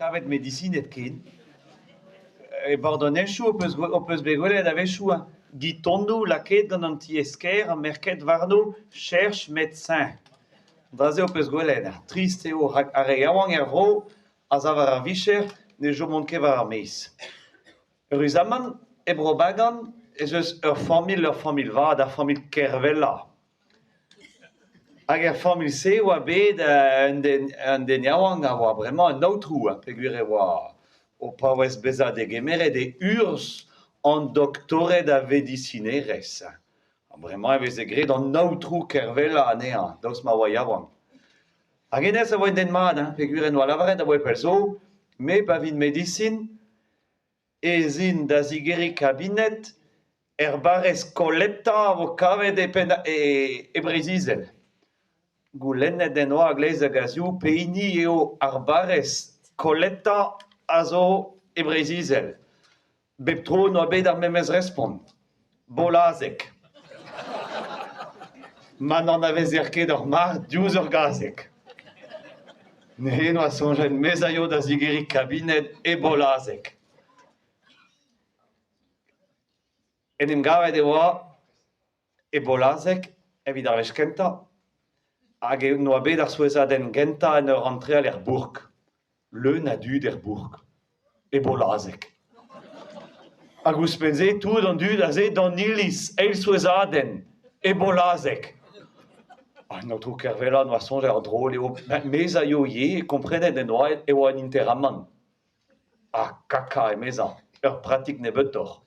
kavet medicinet ken. E bordonechou o peus begolet a vechou. Gitondou laket gant an tiesker a merket varno cherche médecin. Daze o peus gwelet. Trist eo ar e yaouan ro a zavar ar vicher ne jo mont ket war ar meiz. Ruzaman e bro bagan ez eus ur famil vad, ar famil kervella. Hag ar famil se oa bet un den yaouan a oa bremañ un outrou, peogwir e oa o paouez bezad e gemeret e urs an doktoret a vedicinerez. Bremañ e vez e gred an outrou kervella anean, daoust ma oa yaouan. Hag enez a oa den mat, peogwir en oa lavaret a oa pel zo, me pa vin medicin, e zin da zigeri kabinet er barez koletta a vo kavet e brezizel. Goulennet den oa glez a gazioù peini eo ar barez koletta a zo e brezizel. Bep tro noa bet ar memez respont. Bolazek. Man an avez ket ur mar diouz ur gazek. Ne eno a sonjet mez a yo da zigeri kabinet e bolazek. En em gavet e oa e bolazek evit ar vez kenta. Hag noa bet ar souezadenn genta en ur rentre al er bourg. Leun a dud er bourg. E bolazek. Hag ouzpenn-se tout an dud a ze dan iliz eil souezadenn e bolazek. N'outro kervella noa sonje ar drôl eo mez a yo ye komprenet en oa e oa an interamant. Kaka e meza, ur pratik ne betor.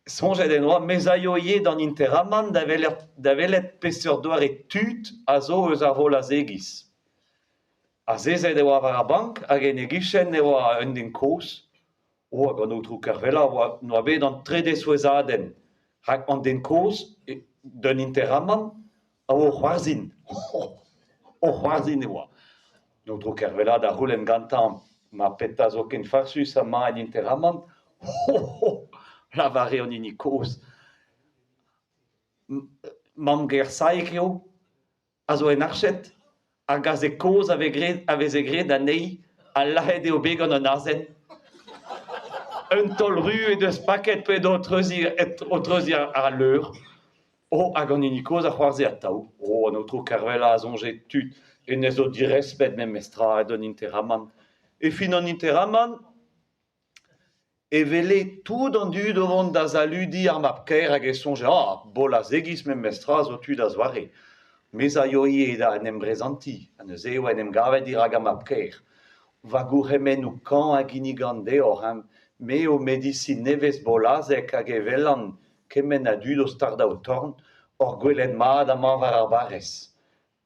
Sonjet en oa mez a yo ye dan interamant da velet peseur doar e tut a zo eus ar vol a zegiz. A zezet e oa war a bank hag en e gichen e oa un den koz. Hag an outro kervella noa bet an trede souezadenn. Hag an den koz d'un interamant a o c'hoarzin. O c'hoarzin e oa. N'outro kervella da roulenn gantañ ma peta zo ken farsus a ma en interamant. Lavare an hini koz. Mam ger saik eo a zo en archet a gaz e koz a vez e gred a nei a lahet eo begon an azen. Un tol ru e deus paket pe o treuzi ar leur. Hag an hini koz a c'hoarze a tao. An outro kervella a zonje tut en ez o direspet mem mestra et an interamant. E fin an interamant e vele tout an dud o vont da zaludi ar mapker hag e sonje bol a zegiz mem mestra zo tud a zoare. Mez a yo ye da en em brezanti, an eus eo en em gavet ir hag a mapker. Va gouremmen ou kan hag inigan deoc'h, me o medicin nevez bolazek hag e velan kemen a dud o starda o torn, or gwelet mat a man war ar barez.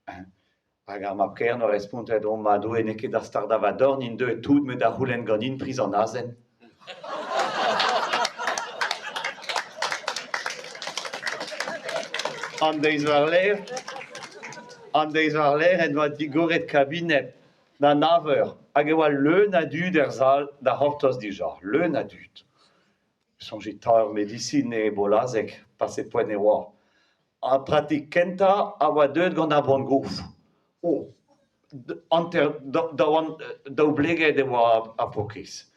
Hag ar mapker no respontet ma do en ket da starda va dorn in de tout me da roulenn gant in priz an azen. An deiz war ler en oa digoret kabinet da naveur hag e oa leun a dud er zal da hortoz dija. Leun a dud. Sonjit ta ur medicin e bolazek paset poen e oa. An pratik kenta a oa deud gant ar bron gouf. Daou bleget e oa a pokez.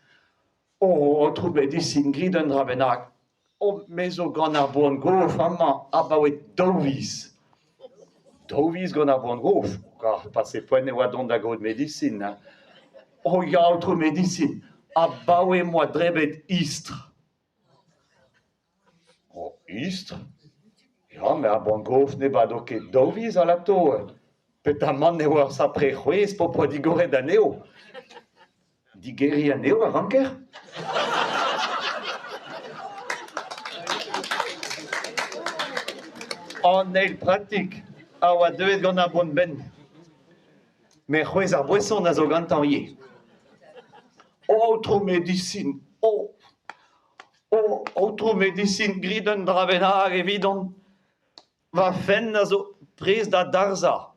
Outro medicin grid un dra bennak. Mezo gant ar bron gouf amañ a baoet daouviz. Daouviz gant ar bron gouf. Paset poen e oa don da gaout medicin. Ya outro medicin. A baoe moa drebet istre. Istre? Ya, me ar bron gouf ne ba do ket daouviz a lato. Pet a man ne oa sa prechouez po poa digoret aneo. Digeri aneo a ranker? An eil pratik a oa deuet gant ar bron benn. Me c'hwez ar boesson a zo gantañ ye. Outro medicin. Outro medicin grid un dra bennak evidon. Va fenn a zo prez da darza.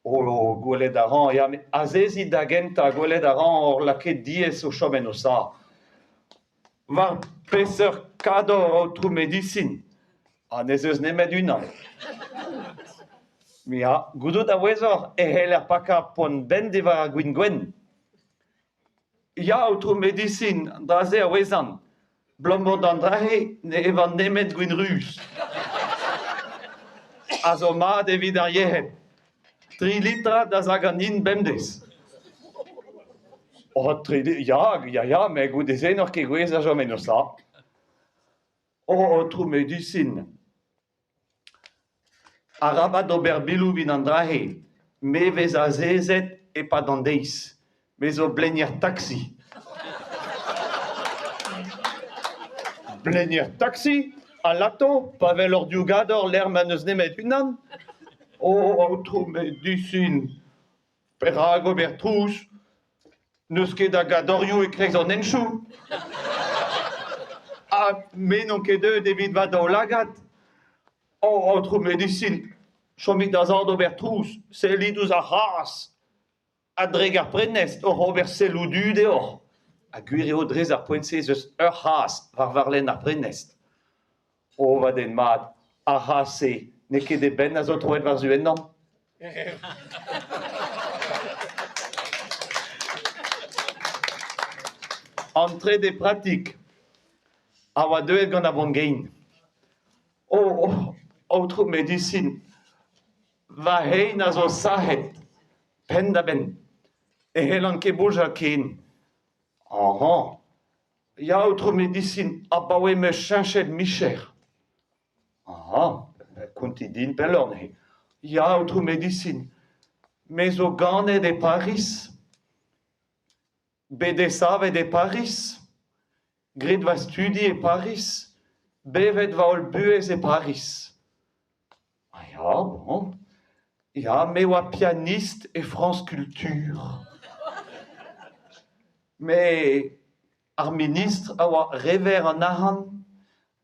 Gwelet a ran, ya, a zezit da genta gwelet a ran or laket diez o chomen o sa. Var peseur kador outro medicin. Ne eus nemet unan. Mia, gudut a wezor e heller paka pon ben devar a gwen. Ya outro medicine, draze a wezan. Blombo d'andrahe ne evan nemet gwen rus. A zo mat evit ar yehet. 3 litra da zaganin bemdes. Oh, ja, me goude zenor ke gwez a jom eno sa. Oh, outro medicine. A rabat ober bilou vin andrahe, me vez a zezet e pa d'andeiz. Me zo blenir taxi. Blenir taxi, a lato, pa vel ur diougador l'er ma neus nemet unan. Oh, outro medicine. Per a gober trouch, neus ket da gadorioù e krez an enchou. A me non ket deud evit va da o lagat. Oh, outro medicine. Chomit da zord ober trouch, selit ouz a c'has. A dreg ar prenest, or ober selou du deor. A gwir eo drez ar poense eus ur c'has var len ar prenest. Oh, va den mat, a c'has se, ne ket e ben a zo troet var zuennan. Entrée des pratiques. A oa deuet gant a bongein. Oh, outro medicine. Va hein a zo sahet. Pen da ben. E helan ket bouj a ken. Ya outro medicine. A ba oe me chinchet micher. Konti din pellorn he. Ya outro medicine. Me zo ganet e Paris. Bede savet e Paris. Grit va studi e Paris. Bevet va ol buez e Paris. Ya, bon. Ya, me oa pianiste e France Culture. Me ar ministre a oa rever an ahan,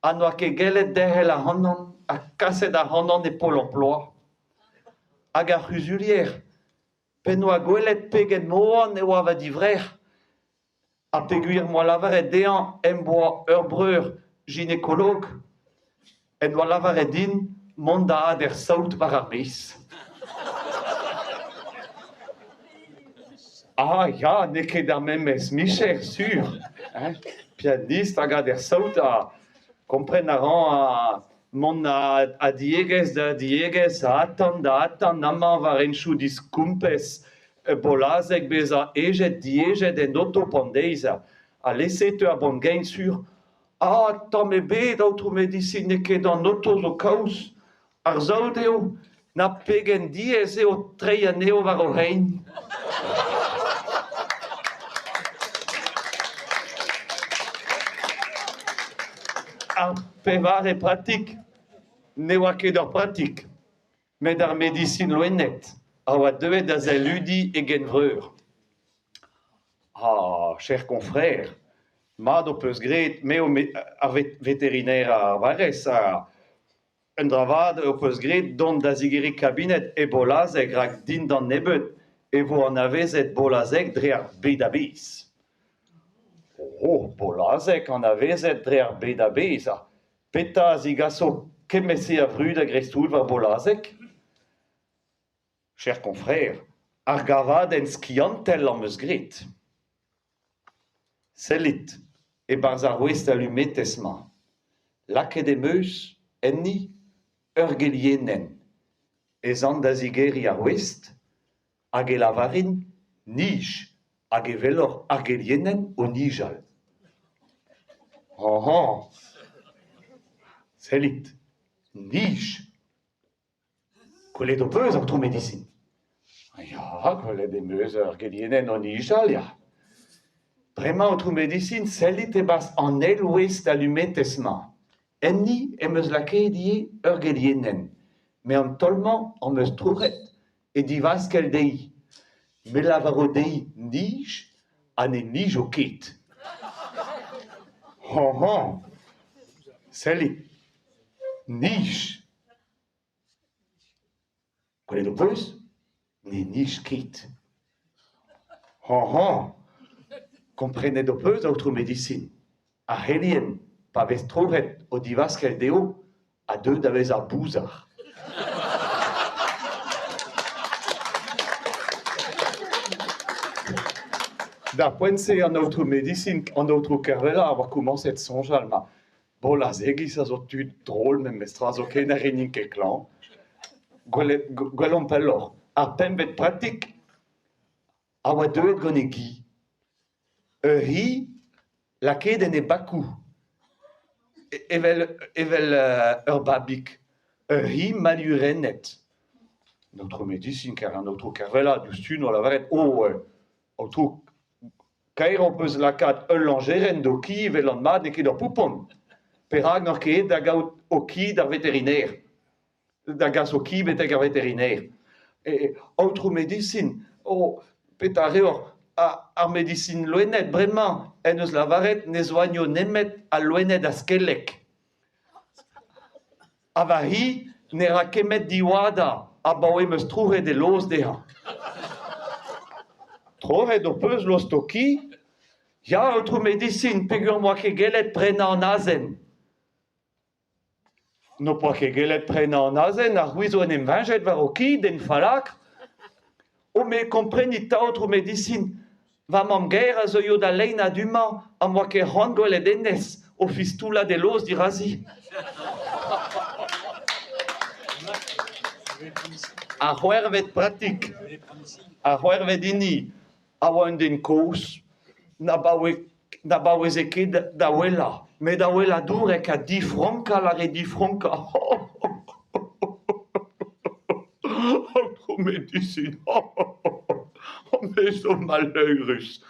an oa ket gelet dehel a hanan, a kaset a hanan e Pôle emploi. Hag ar c'huzulier, pen oa gwelet pegen moan e oa va divrer, a peguir moa lavaret dean em boa ur breur gynécolog, en oa lavaret din mont da ader saout war ar beiz. Ya, ne ket ar memez micher, sur. Pianiste hag ader saout a kompren a ran a mont a diegez da diegez, a atan da atan, amañ war enchou diskoupez, bolazek bez a ejet diejet en auto pandeiz a leset ur bongein sur. Tamm e bet outro medicine ne ket an auto zo kaous. Ar zaout eo, na pegen diez eo trei aneo war o hein. Ar pevar e pratik, ne oa ket ur pratik, met ar medicine loennet, a oa deuet da zeludi e genvreur. Cher confrère, mat o peus graet, me o ar veterinaire ar varez, un dravad o peus graet dont da zigeri kabinet e bolazek rak din d'an nebet, e vo an avezet bolazek dre ar bed a bez. Bolazek an avezet dre ar bed a bez. Peta zigaso kemese a vrud a grestoul war bolazek? Cher confrère, ar gavad en skiantel am eus graet. Sellit, e barz ar ouest allumetez ma. Laket em eus, enni, ur gelienen. Ez an da zigeri ar ouest, hag e lavarin, nij, hag e velor ar gelienen o nijal. Sellit, nij. Kolet o peus outro medicine. Ya, kolet em eus ur gelienen o nijal, ya. Bremañ outro medicine, sellit e bas an el ouest allumetez ma. Enni em eus lakaet ie ur gelienen. Me an tolman am eus trouret e divaskel dei. Me lavar o dei nij, an e nij o ket. Sellit, nij. Kolet o peus? Ne nij ket. Komprenet o peus outro medicine. A helien, pa vez trouret o divaskel deo, a deud a vez ar bouzar. D'après c'est en autre médecine, en autre carvela, on va commencer à songer alma. Bon, la zegi, ça tu drôle, même mestras, ok, n'a rien que clan. Gwelon pelor. A pembet pratique. A wa deuet gonegi. Hi, la kede ne bakou. Evel babik. Hi malurenet. Notre médecine, car un autre carvela, du stun, on la varet. Oh, autre. Kair on peut la cat langeren do ki velan mad ne ket poupon. Perag nor ket daga o ki dar vétérinaire. Daga o ki betek ar vétérinaire. Et autre médecine, oh, petareor, ar médecine loenet, bremañ, en eus la varet, ne zoagno nemet a loenet a skelek. A va hi, ne ra kemet diwada, a baoe meus trouhe de loz deha. Trouhe do peus loz to ki, ya autre médecine, pegur moi ke gelet prena en azen. No pas ke gelet prena en azen, ar ouizo en emvanget var o ki, den falak. O me kompreni ta autre médecine. Va mam ger a zo yo da leina duman, a moi ke rangol ed ennes, o fistula de loz di razi. A c'hwervet pratik, a c'hwervet ini, a oa un den kous, na baouez ket da wela, me da wela dourek a 10 franka la re 10 franka. Autre médecine, mais so malheureux.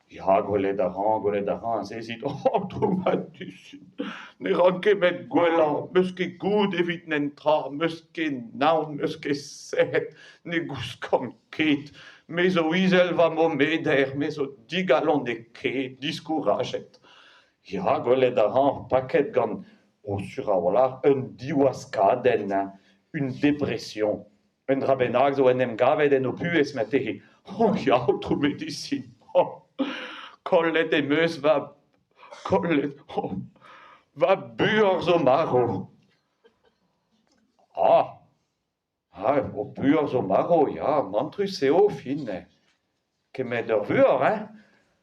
Ja, gwelet a-ran, zezit, autre médecine. Ne ran ket met gwelan, meus ket gout evit nen tra, meus ket naon, meus ket set, ne gous kom ket, me zo izel va mo meder, me zo digalon de ket, diskourajet. Ja, gwelet a-ran, paket gant, o sur a wala, un diwaskaden, une dépression. Un dra bennak zo en em gavet en o puez ma tehe. Oh, ya, autre médecine. Oh, kollet e meus va... Kollet... Oh, va buor zo maro. Ah, o buor zo maro, ja, mantrus eo fin. Kemet ur vuor, hein?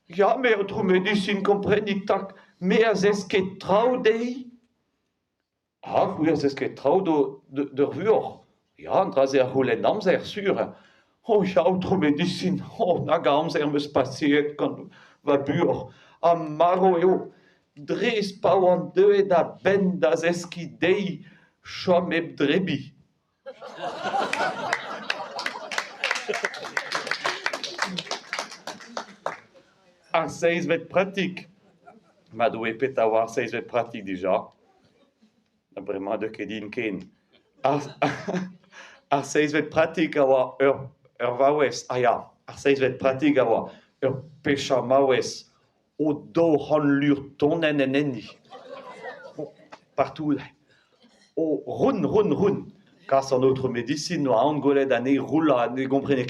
Ja, me autre médecine kompreni tak, me a zez ket trao dei. Ah, oui, a zez ket trao d'ur vuor. Ja, an dra-se ar c'houlenn amzer, sur. Oh, ja, autre médecine. Oh, nag a amzer meus paseet gant va buor. A maro eo, dres pa oan deuet a ben da zeski dei chom eb drebi. Ar seizvet pratik. Ma doe pet a war seizvet pratik dija. Na bremañ de ket din ken. Ar seizvet pratik a oa ur vaouez, ar seizvet pratik a oa ur pecha maouez o do c'hanlur tonen en enni. Partout. O roun. Kas an autre médecine, no a an gwelet an e roula, ne gomprene